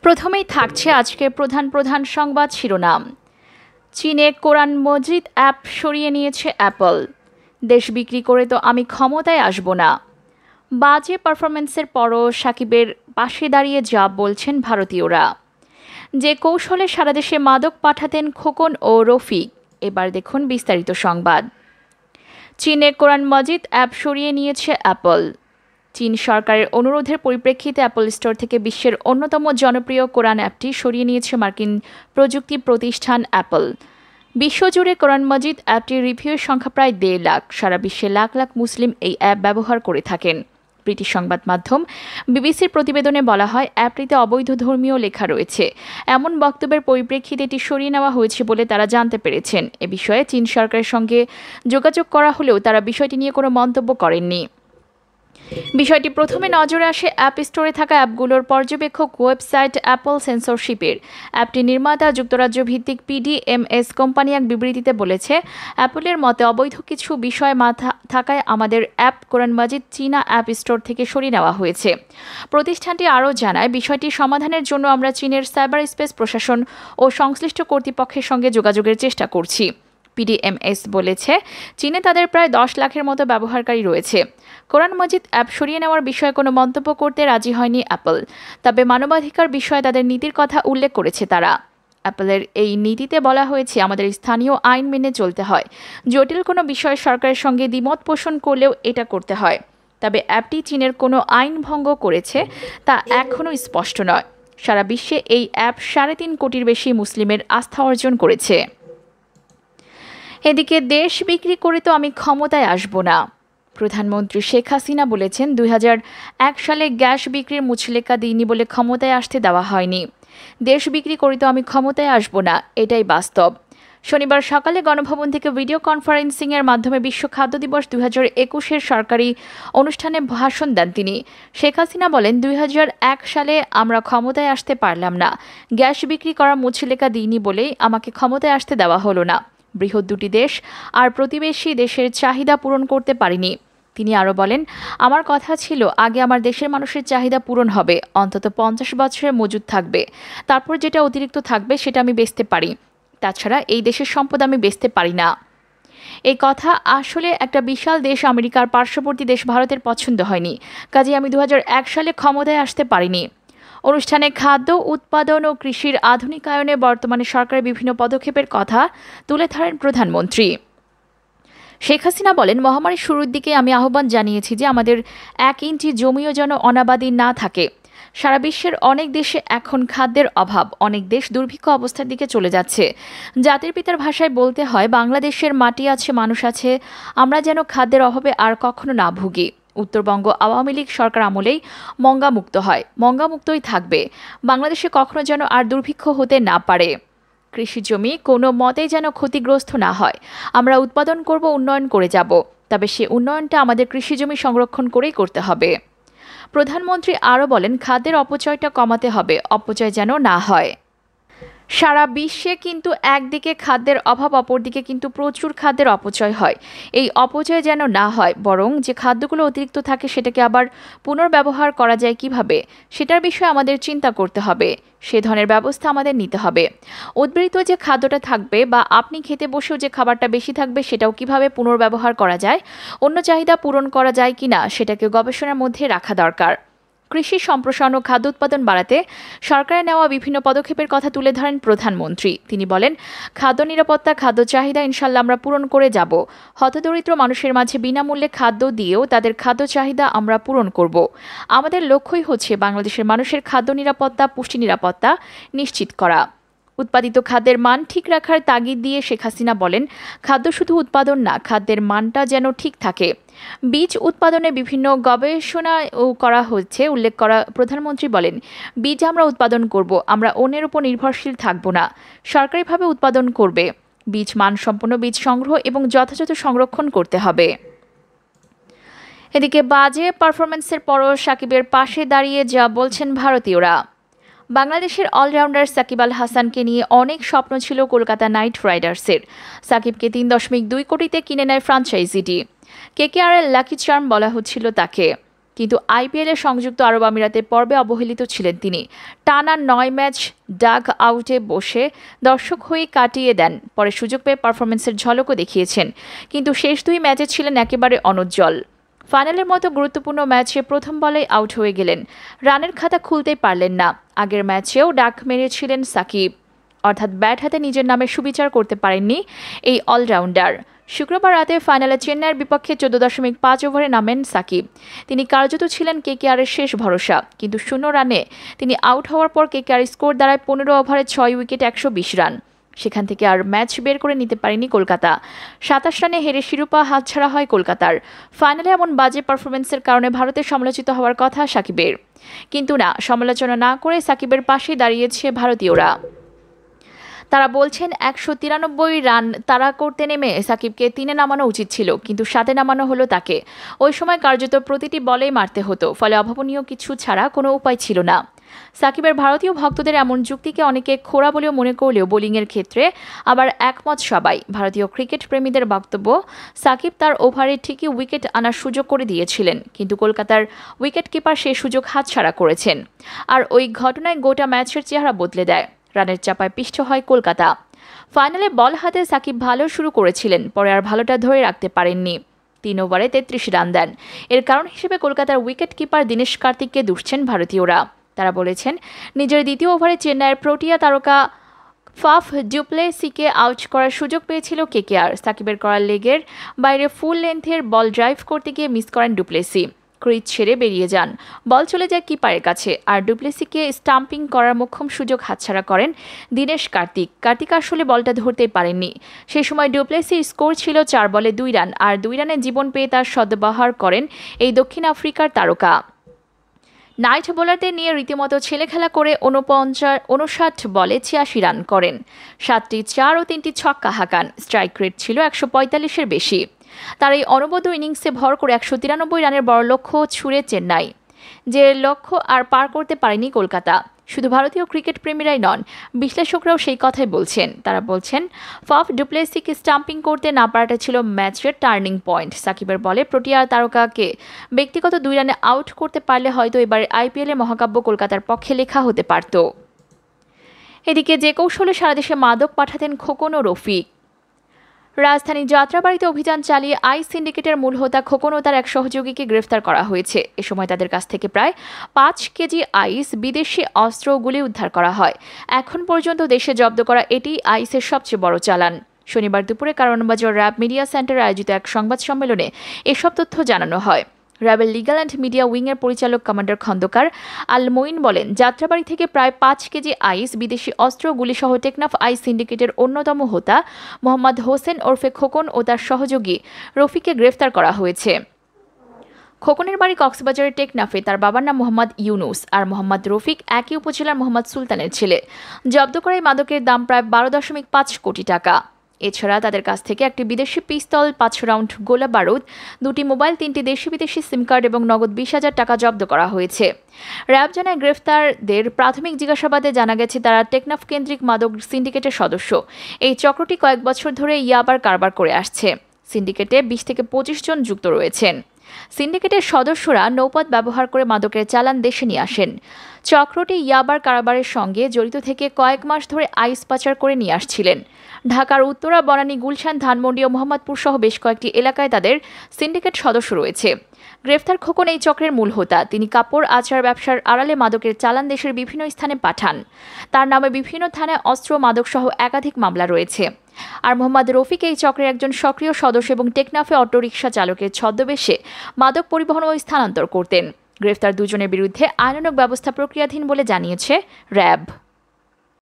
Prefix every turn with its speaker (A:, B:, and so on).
A: প্রথমেই থাকছে আজকের প্রধান প্রধান সংবাদ শিরোনাম। চীনে কোরআন মজিদ অ্যাপ সরিয়ে নিয়েছে অ্যাপল। দেশ বিক্রি করে তো আমি ক্ষমতায় আসব না। বাজে পারফরমেন্সের পরও সাকিবের পাশে দাঁড়িয়ে যা বলছেন ভারতীয়রা। যে কৌশলে সারা দেশে মাদক পাঠাতেন খোকন ও রফিক, এবার দেখুন বিস্তারিত সংবাদ। চীনে কোরআন মজিদ অ্যাপ সরিয়ে নিয়েছে অ্যাপল। চীন সরকারের অনুরোধের পরিপ্রেক্ষিতে অ্যাপল স্টোর থেকে বিশ্বের অন্যতম জনপ্রিয় কোরআন অ্যাপটি সরিয়ে নিয়েছে মার্কিন প্রযুক্তি প্রতিষ্ঠান অ্যাপল। বিশ্বজুড়ে কোরআন মজিদ অ্যাপটির রিভিউয়ের সংখ্যা প্রায় 1.5 লাখ। সারা বিশ্বে লাখ লাখ মুসলিম এই অ্যাপ ব্যবহার করে থাকেন। ব্রিটিশ সংবাদ মাধ্যম বিবিসির প্রতিবেদনে বলা হয়, অ্যাপটিতে অবৈধ ধর্মীয় লেখা রয়েছে। এমন বক্তব্যের পরিপ্রেক্ষিতে এটি সরিয়ে নেওয়া হয়েছে বলে তারা জানতে পেরেছেন। এ বিষয়ে চীন সরকারের সঙ্গে যোগাযোগ করা হলেও তারা বিষয়টি নিয়ে কোনো মন্তব্য করেননি। বিষয়টি প্রথমে নজরে আসে অ্যাপ স্টোরে থাকা অ্যাপগুলোর পর্যবেক্ষক ওয়েবসাইট অ্যাপল সেন্সরশিপের। অ্যাপটি নির্মাতা যুক্তরাজ্য ভিত্তিক PDMS কোম্পানি এক বিবৃতিতে বলেছে, অ্যাপলের মতে অবৈধ কিছু বিষয় মাথা থাকায় আমাদের অ্যাপ কোরআন মজিদ চীনা অ্যাপ স্টোর থেকে সরিয়ে নেওয়া হয়েছে। প্রতিষ্ঠানটি আরও জানায়, বিষয়টি সমাধানের জন্য আমরা চীনের সাইবার স্পেস প্রশাসন ও সংশ্লিষ্ট কর্তৃপক্ষের সঙ্গে যোগাযোগের চেষ্টা করছি। PDMS বলেছে, চীনে তাদের প্রায় 10 লাখের মতো ব্যবহারকারী রয়েছে। কোরআন মজিদ অ্যাপ সরিয়ে নেওয়ার বিষয়ে কোনো মন্তব্য করতে রাজি হয়নি অ্যাপল। তবে মানবাধিকার বিষয়ে তাদের নীতির কথা উল্লেখ করেছে তারা। অ্যাপলের এই নীতিতে বলা হয়েছে, আমাদের স্থানীয় আইন মেনে চলতে হয়। জটিল কোনো বিষয়ে সরকারের সঙ্গে দ্বিমত পোষণ করলেও এটা করতে হয়। তবে অ্যাপটি চীনের কোনো আইন ভঙ্গ করেছে তা এখনও স্পষ্ট নয়। সারা বিশ্বে এই অ্যাপ 3.5 কোটির বেশি মুসলিমের আস্থা অর্জন করেছে। এদিকে দেশ বিক্রি করে তো আমি ক্ষমতায় আসব না। প্রধানমন্ত্রী শেখ হাসিনা বলেছেন, 2001 সালে গ্যাস বিক্রির মুচলেকা দিইনি বলে ক্ষমতায় আসতে দেওয়া হয়নি। দেশ বিক্রি করে তো আমি ক্ষমতায় আসব না, এটাই বাস্তব। শনিবার সকালে গণভবন থেকে ভিডিও কনফারেন্সিংয়ের মাধ্যমে বিশ্ব খাদ্য দিবস 2021-এর সরকারি অনুষ্ঠানে ভাষণ দেন তিনি। শেখ হাসিনা বলেন, 2001 সালে আমরা ক্ষমতায় আসতে পারলাম না। গ্যাস বিক্রি করা মুচলেকা দিইনি বলেই আমাকে ক্ষমতায় আসতে দেওয়া হলো না। বৃহৎ দুটি দেশ আর প্রতিবেশী দেশের চাহিদা পূরণ করতে পারিনি। তিনি আরও বলেন, আমার কথা ছিল আগে আমার দেশের মানুষের চাহিদা পূরণ হবে, অন্তত 50 বছরের মজুদ থাকবে। তারপর যেটা অতিরিক্ত থাকবে সেটা আমি বেচতে পারি। তাছাড়া এই দেশের সম্পদ আমি বেচতে পারি না। এই কথা আসলে একটা বিশাল দেশ আমেরিকার পার্শ্ববর্তী দেশ ভারতের পছন্দ হয়নি। কাজে আমি 2001 সালে ক্ষমতায় আসতে পারিনি। অনুষ্ঠানে খাদ্য উৎপাদন ও কৃষির আধুনিকায়নে বর্তমানে সরকারের বিভিন্ন পদক্ষেপের কথা তুলে ধরেন প্রধানমন্ত্রী। শেখ হাসিনা বলেন, মহামারীর শুরুর দিকে আমি আহ্বান জানিয়েছি যে আমাদের 1 ইঞ্চি জমিও যেন অনাবাদি না থাকে। সারা বিশ্বের অনেক দেশে এখন খাদ্যের অভাব, অনেক দেশ দুর্ভিক্ষ অবস্থার দিকে চলে যাচ্ছে। জাতির পিতার ভাষায় বলতে হয়, বাংলাদেশের মাটি আছে, মানুষ আছে, আমরা যেন খাদ্যের অভাবে আর কখনো না ভুগি। উত্তরবঙ্গ আওয়ামী লীগ সরকার আমলেই মঙ্গামুক্ত হয়, মঙ্গামুক্তই থাকবে। বাংলাদেশে কখনো যেন আর দুর্ভিক্ষ হতে না পারে। কৃষি জমি কোনো মতেই যেন ক্ষতিগ্রস্ত না হয়। আমরা উৎপাদন করব, উন্নয়ন করে যাব, তবে সে উন্নয়নটা আমাদের কৃষি জমি সংরক্ষণ করেই করতে হবে। প্রধানমন্ত্রী আরও বলেন, খাদ্যের অপচয়টা কমাতে হবে, অপচয় যেন না হয়। সারা বিশ্বে কিন্তু একদিকে খাদ্যের অভাব, অপরদিকে কিন্তু প্রচুর খাদ্যের অপচয় হয়। এই অপচয় যেন না হয়, বরং যে খাদ্যগুলো অতিরিক্ত থাকে সেটাকে আবার পুনর্ব্যবহার করা যায় কিভাবে, সেটার বিষয়ে আমাদের চিন্তা করতে হবে। সে ধরনের ব্যবস্থা আমাদের নিতে হবে। উদ্বৃত্ত যে খাদ্যটা থাকবে বা আপনি খেতে বসেও যে খাবারটা বেশি থাকবে সেটাও কিভাবে পুনর্ব্যবহার করা যায়, অন্য চাহিদা পূরণ করা যায় কিনা সেটাকে গবেষণার মধ্যে রাখা দরকার। কৃষি সম্প্রসারণ ও খাদ্য উৎপাদন বাড়াতে সরকারের নেওয়া বিভিন্ন পদক্ষেপের কথা তুলে ধরেন প্রধানমন্ত্রী। তিনি বলেন, খাদ্য নিরাপত্তা, খাদ্য চাহিদা ইনশাল্লাহ আমরা পূরণ করে যাব। হতদরিদ্র মানুষের মাঝে বিনামূল্যে খাদ্য দিয়েও তাদের খাদ্য চাহিদা আমরা পূরণ করব। আমাদের লক্ষ্যই হচ্ছে বাংলাদেশের মানুষের খাদ্য নিরাপত্তা, পুষ্টি নিরাপত্তা নিশ্চিত করা। উৎপাদিত খাদ্যের মান ঠিক রাখার তাগিদ দিয়ে শেখ হাসিনা বলেন, খাদ্য শুধু উৎপাদন না, খাদ্যের মানটা যেন ঠিক থাকে। বীজ উৎপাদনে বিভিন্ন গবেষণা করা হচ্ছে উল্লেখ করা প্রধানমন্ত্রী বলেন, বীজ আমরা উৎপাদন করব, আমরা অন্যের উপর নির্ভরশীল থাকব না। সরকারিভাবে উৎপাদন করবে। বীজ মানসম্পন্ন বীজ সংগ্রহ এবং যথাযথ সংরক্ষণ করতে হবে। এদিকে বাজে পারফরমেন্সের পরও সাকিবের পাশে দাঁড়িয়ে যা বলছেন ভারতীয়রা। বাংলাদেশের অলরাউন্ডার সাকিব আল হাসানকে নিয়ে অনেক স্বপ্ন ছিল কলকাতা নাইট রাইডার্সের। সাকিবকে 3.2 কোটিতে কিনে নেয় ফ্র্যাঞ্চাইজিটি। KKR-এর লাকি চার্ম বলা হচ্ছিল তাকে। কিন্তু আইপিএলে সংযুক্ত আরব আমিরাতের পর্বে অবহেলিত ছিলেন তিনি। টানা 9 ম্যাচ ডাগ আউটে বসে দর্শক হয়ে কাটিয়ে দেন। পরে সুযোগ পেয়ে পারফরমেন্সের ঝলকও দেখিয়েছেন, কিন্তু শেষ 2 ম্যাচে ছিলেন একেবারে অনুজ্জ্বল। ফাইনালের মতো গুরুত্বপূর্ণ ম্যাচে প্রথম বলেই আউট হয়ে গেলেন, রানের খাতা খুলতেই পারলেন না। আগের ম্যাচেও ডাক মেরেছিলেন সাকিব, অর্থাৎ ব্যাট হাতে নিজের নামে সুবিচার করতে পারেননি এই অলরাউন্ডার। শুক্রবার রাতে ফাইনালে চেন্নাইয়ের বিপক্ষে 14.5 ওভারে নামেন সাকিব। তিনি কার্যত ছিলেন কেকেআরের শেষ ভরসা, কিন্তু 0 রানে তিনি আউট হওয়ার পর কেকেআর স্কোর দাঁড়ায় 15 ওভারে 6 উইকেট 120 রান। সেখান থেকে আর ম্যাচ বের করে নিতে পারেনি কলকাতা। 27 রানে হেরে শিরোপা হাতছাড়া হয় কলকাতার। ফাইনালে এমন বাজে পারফরমেন্সের কারণে ভারতে সমালোচিত হওয়ার কথা সাকিবের, কিন্তু না, সমালোচনা না করে সাকিবের পাশে দাঁড়িয়েছে ভারতীয়রা। তারা বলছেন 193 রান তাড়া করতে নেমে সাকিবকে 3-এ নামানো উচিত ছিল, কিন্তু 7-এ নামানো হলো তাকে। ওই সময় কার্যত প্রতিটি বলেই মারতে হতো, ফলে অভাবনীয় কিছু ছাড়া কোনো উপায় ছিল না। সাকিবের ভারতীয় ভক্তদের এমন যুক্তিকে অনেকে খোঁড়া বলেও মনে করলেও বোলিংয়ের ক্ষেত্রে আবার একমত সবাই। ভারতীয় ক্রিকেট প্রেমীদের বক্তব্য, সাকিব তার ওভারে ঠিকই উইকেট আনার সুযোগ করে দিয়েছিলেন, কিন্তু কলকাতার উইকেট কিপার সেই সুযোগ হাতছাড়া করেছেন। আর ওই ঘটনায় গোটা ম্যাচের চেহারা বদলে দেয়। রানের চাপায় পিষ্ট হয় কলকাতা। ফাইনালে বল হাতে সাকিব ভালো শুরু করেছিলেন, পরে আর ভালোটা ধরে রাখতে পারেননি। 3 ওভারে 33 রান দেন। এর কারণ হিসেবে কলকাতার উইকেট কিপার দীনেশ কার্তিককে দুষছেন ভারতীয়রা। তারা বলেছেন, নিজের দ্বিতীয় ওভারে চেন্নাইয়ের প্রোটিয়া তারকা ফাফ ডুপ্লেসিকে আউট করার সুযোগ পেয়েছিল কেকেআর। সাকিবের করা লেগের বাইরে ফুল লেন্থের বল ড্রাইভ করতে গিয়ে মিস করেন ডুপ্লেসি। ক্রিজ ছেড়ে বেরিয়ে যান, বল চলে যায় কিপারের কাছে, আর ডুপ্লেসিকে স্টাম্পিং করার মোক্ষম সুযোগ হাতছাড়া করেন দীনেশ কার্তিক। কার্তিক আসলে বলটা ধরতেই পারেননি। সেই সময় ডুপ্লেসির স্কোর ছিল 4 বলে 2 রান, আর 2 রানে জীবন পেয়ে তার সদ্ব্যবহার করেন এই দক্ষিণ আফ্রিকার তারকা। নাইট বোলারদের নিয়ে রীতিমতো ছেলেখেলা করে 59 বলে 86 রান করেন। 7টি 4 ও 3টি ছক্কা হাঁকান। স্ট্রাইক রেট ছিল 145-এর বেশি। তার এই অনবদ্য ইনিংসে ভর করে 193 রানের বড় লক্ষ্য ছুঁড়ে চেন্নাই, যে লক্ষ্য আর পার করতে পারেনি কলকাতা। শুধু ভারতীয় ক্রিকেট প্রেমীরাই নন, বিশ্লেষকরাও সেই কথাই বলছেন। তারা বলছেন, ফাফ ডুপ্লেসিকে স্টাম্পিং করতে না পারাটা ছিল ম্যাচের টার্নিং পয়েন্ট। সাকিবের বলে প্রোটিয়া তারকাকে ব্যক্তিগত 2 রানে আউট করতে পারলে হয়তো এবার আইপিএলে মহাকাব্য কলকাতার পক্ষে লেখা হতে পারত। এদিকে যে কৌশলে সারা দেশে মাদক পাঠাতেন খোকন ও রফিক। রাজধানী যাত্রাবাড়িতে অভিযান চালিয়ে আইস সিন্ডিকেটের মূল হোতা খোকন ও তার এক সহযোগীকে গ্রেফতার করা হয়েছে। এ সময় তাদের কাছ থেকে প্রায় 5 কেজি আইস, বিদেশি অস্ত্র ও গুলি উদ্ধার করা হয়। এখন পর্যন্ত দেশে জব্দ করা এটি আইসের সবচেয়ে বড় চালান। শনিবার দুপুরে কারওয়ানবাজার র্যাব মিডিয়া সেন্টারে আয়োজিত এক সংবাদ সম্মেলনে এসব তথ্য জানানো হয়। র্যাবের লিগ্যাল অ্যান্ড মিডিয়া উইংয়ের পরিচালক কমান্ডার খন্দকার আল মঈন বলেন, যাত্রাবাড়ি থেকে প্রায় 5 কেজি আইস, বিদেশি অস্ত্র, গুলিসহ টেকনাফ আইস সিন্ডিকেটের অন্যতম হোতা মোহাম্মদ হোসেন ওরফে খোকন ও তার সহযোগী রফিককে গ্রেফতার করা হয়েছে। খোকনের বাড়ি কক্সবাজারের টেকনাফে। তার বাবার নাম মোহাম্মদ ইউনুস, আর মোহাম্মদ রফিক একই উপজেলার মোহাম্মদ সুলতানের ছেলে। জব্দ করা এই মাদকের দাম প্রায় 12.5 কোটি টাকা। এছাড়া তাদের কাছ থেকে একটি বিদেশি পিস্তল, 5 রাউন্ড গোলা বারুদ, 2টি মোবাইল, 3টি দেশি বিদেশি সিম কার্ড এবং নগদ 20,000 টাকা জব্দ করা হয়েছে। র্যাব জানায়, গ্রেফতারদের প্রাথমিক জিজ্ঞাসাবাদে জানা গেছে তারা টেকনাফ কেন্দ্রিক মাদক সিন্ডিকেটের সদস্য। এই চক্রটি কয়েক বছর ধরে ইয়াবার কারবার করে আসছে। সিন্ডিকেটে 20 থেকে 25 জন যুক্ত রয়েছেন। সিন্ডিকেটের সদস্যরা নৌপথ ব্যবহার করে মাদকের চালান দেশে নিয়ে আসেন। চক্রটি ইয়াবার কারবারের সঙ্গে জড়িত থেকে কয়েক মাস ধরে আইস পাচার করে নিয়ে আসছিলেন। ঢাকার উত্তরা, বনানী, গুলশান, ধানমন্ডি ও মোহাম্মদপুর সহ বেশ কয়েকটি এলাকায় তাদের সিন্ডিকেট সদস্য রয়েছে। গ্রেফতার খোকন এই চক্রের মূল হোতা। তিনি কাপড় আচার ব্যবসার আড়ালে মাদকের চালান দেশের বিভিন্ন স্থানে পাঠান। তার নামে বিভিন্ন থানায় অস্ত্র, মাদক সহ একাধিক মামলা রয়েছে। আর মোহাম্মদ রফিক এই চক্রের একজন সক্রিয় সদস্য এবং টেকনাফে অটোরিকশা চালকের ছদ্মবেশে মাদক পরিবহন ও স্থানান্তর করতেন। গ্রেফতার দুজনের বিরুদ্ধে আইনানুগ ব্যবস্থা প্রক্রিয়াধীন বলে জানিয়েছে র্যাব।